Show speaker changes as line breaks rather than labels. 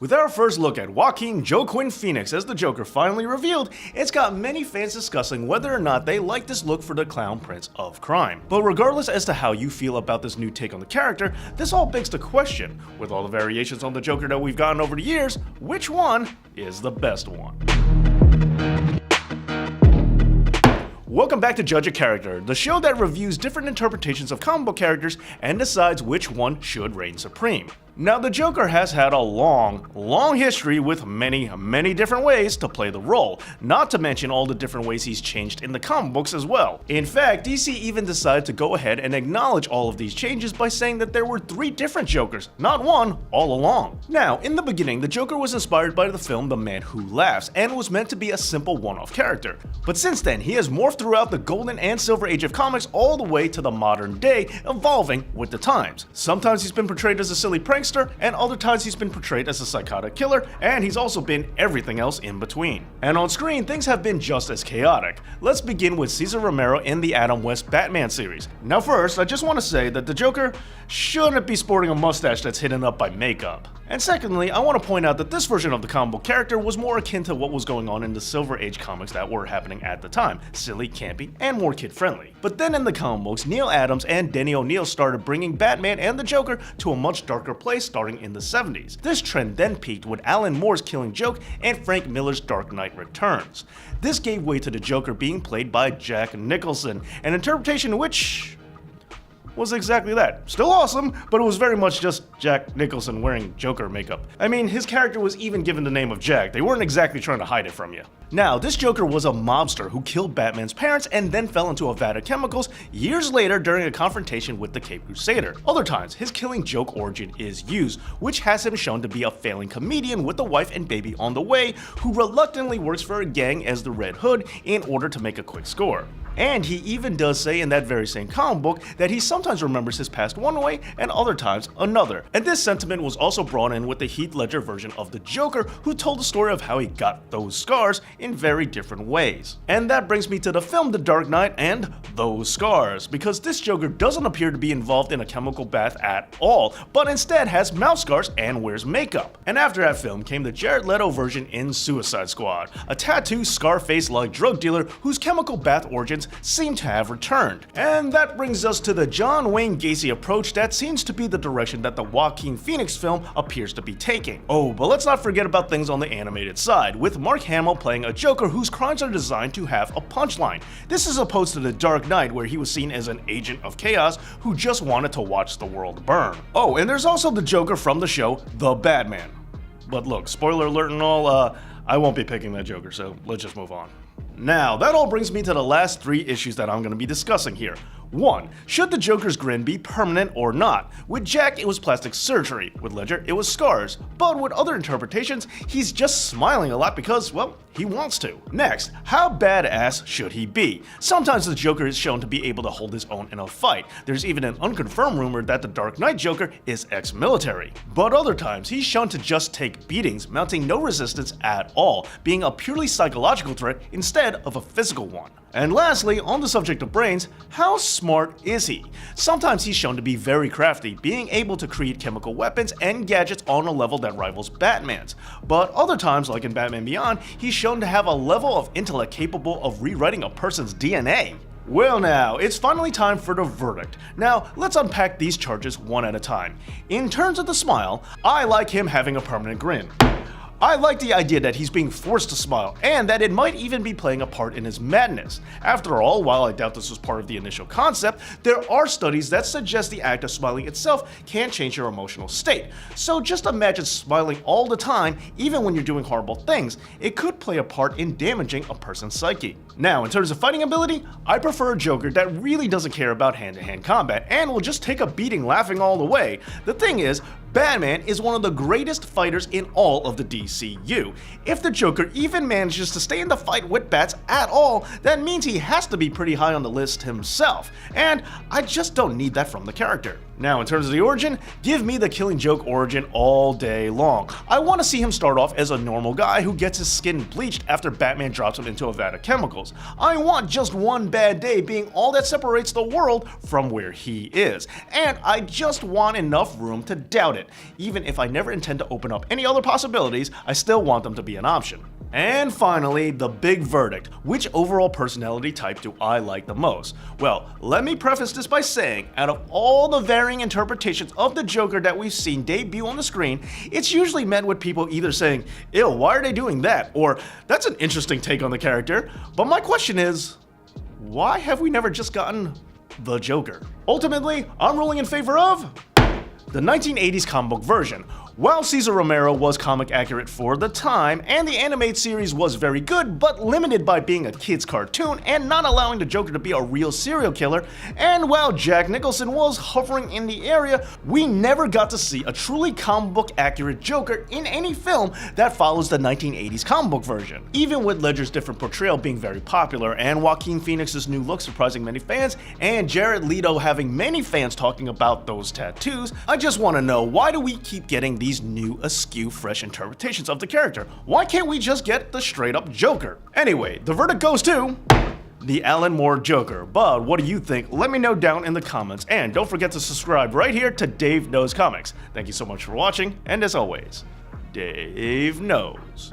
With our first look at Joaquin Phoenix as the Joker finally revealed, it's got many fans discussing whether or not they like this look for the clown prince of crime. But regardless as to how you feel about this new take on the character, this all begs the question, with all the variations on the Joker that we've gotten over the years, which one is the best one? Welcome back to Judge a Character, the show that reviews different interpretations of comic book characters and decides which one should reign supreme. Now, the Joker has had a long history with many different ways to play the role, not to mention all the different ways he's changed in the comic books as well. In fact, DC even decided to go ahead and acknowledge all of these changes by saying that there were 3 different Jokers, not one, all along. Now, in the beginning, the Joker was inspired by the film The Man Who Laughs and was meant to be a simple one-off character. But since then, he has morphed throughout the golden and silver age of comics all the way to the modern day, evolving with the times. Sometimes he's been portrayed as a silly prankster, and other times he's been portrayed as a psychotic killer, and he's also been everything else in between. And on screen, things have been just as chaotic. Let's begin with Cesar Romero in the Adam West Batman series. Now first, I just want to say that the Joker shouldn't be sporting a mustache that's hidden up by makeup. And secondly, I want to point out that this version of the comic book character was more akin to what was going on in the Silver Age comics that were happening at the time, silly, campy, and more kid-friendly. But then in the comic books, Neil Adams and Denny O'Neil started bringing Batman and the Joker to a much darker place starting in the 70s. This trend then peaked with Alan Moore's Killing Joke and Frank Miller's Dark Knight Returns. This gave way to the Joker being played by Jack Nicholson, an interpretation which was exactly that. Still awesome, but it was very much just Jack Nicholson wearing Joker makeup. I mean, his character was even given the name of Jack. They weren't exactly trying to hide it from you. Now, this Joker was a mobster who killed Batman's parents and then fell into a vat of chemicals years later during a confrontation with the Cape Crusader. Other times, his Killing Joke origin is used, which has him shown to be a failing comedian with a wife and baby on the way who reluctantly works for a gang as the Red Hood in order to make a quick score. And he even does say in that very same comic book that he sometimes remembers his past one way and other times another. And this sentiment was also brought in with the Heath Ledger version of the Joker, who told the story of how he got those scars in very different ways. And that brings me to the film The Dark Knight and those scars, because this Joker doesn't appear to be involved in a chemical bath at all, but instead has mouth scars and wears makeup. And after that film came the Jared Leto version in Suicide Squad, a tattooed Scarface-like drug dealer whose chemical bath origins seem to have returned. And that brings us to the John Wayne Gacy approach that seems to be the direction that the Joaquin Phoenix film appears to be taking. Oh, but let's not forget about things on the animated side, with Mark Hamill playing a Joker whose crimes are designed to have a punchline. This is opposed to The Dark Knight, where he was seen as an agent of chaos who just wanted to watch the world burn. Oh, and there's also the Joker from the show The Batman. But look, spoiler alert and all, I won't be picking that Joker, so let's just move on. Now, that all brings me to the last 3 issues that I'm going to be discussing here. 1. Should the Joker's grin be permanent or not? With Jack, it was plastic surgery. With Ledger, it was scars. But with other interpretations, he's just smiling a lot because, well, he wants to. Next, how badass should he be? Sometimes the Joker is shown to be able to hold his own in a fight. There's even an unconfirmed rumor that the Dark Knight Joker is ex-military. But other times, he's shown to just take beatings, mounting no resistance at all, being a purely psychological threat instead of a physical one. And lastly, on the subject of brains, how smart is he? Sometimes he's shown to be very crafty, being able to create chemical weapons and gadgets on a level that rivals Batman's. But other times, like in Batman Beyond, he's shown to have a level of intellect capable of rewriting a person's DNA. Well now, it's finally time for the verdict. Now, let's unpack these charges one at a time. In terms of the smile, I like him having a permanent grin. I like the idea that he's being forced to smile, and that it might even be playing a part in his madness. After all, while I doubt this was part of the initial concept, there are studies that suggest the act of smiling itself can change your emotional state. So just imagine smiling all the time, even when you're doing horrible things. It could play a part in damaging a person's psyche. Now, in terms of fighting ability, I prefer a Joker that really doesn't care about hand-to-hand combat and will just take a beating laughing all the way. The thing is, Batman is one of the greatest fighters in all of the DCU. If the Joker even manages to stay in the fight with bats at all, that means he has to be pretty high on the list himself, and I just don't need that from the character. Now, in terms of the origin, give me the Killing Joke origin all day long. I want to see him start off as a normal guy who gets his skin bleached after Batman drops him into a vat of chemicals. I want just one bad day being all that separates the world from where he is. And I just want enough room to doubt it. Even if I never intend to open up any other possibilities, I still want them to be an option. And finally, the big verdict. Which overall personality type do I like the most? Well, let me preface this by saying, out of all the varying interpretations of the Joker that we've seen debut on the screen, it's usually met with people either saying, ew, why are they doing that? Or, that's an interesting take on the character. But my question is, why have we never just gotten the Joker? Ultimately, I'm ruling in favor of the 1980s comic book version. While Cesar Romero was comic accurate for the time, and the animated series was very good, but limited by being a kid's cartoon and not allowing the Joker to be a real serial killer, and while Jack Nicholson was hovering in the area, we never got to see a truly comic book accurate Joker in any film that follows the 1980s comic book version. Even with Ledger's different portrayal being very popular, and Joaquin Phoenix's new look surprising many fans, and Jared Leto having many fans talking about those tattoos, I just want to know, why do we keep getting these new, askew, fresh interpretations of the character? Why can't we just get the straight up Joker? Anyway, the verdict goes to the Alan Moore Joker. But what do you think? Let me know down in the comments, and don't forget to subscribe right here to Dave Knows Comics. Thank you so much for watching, and as always, Dave knows.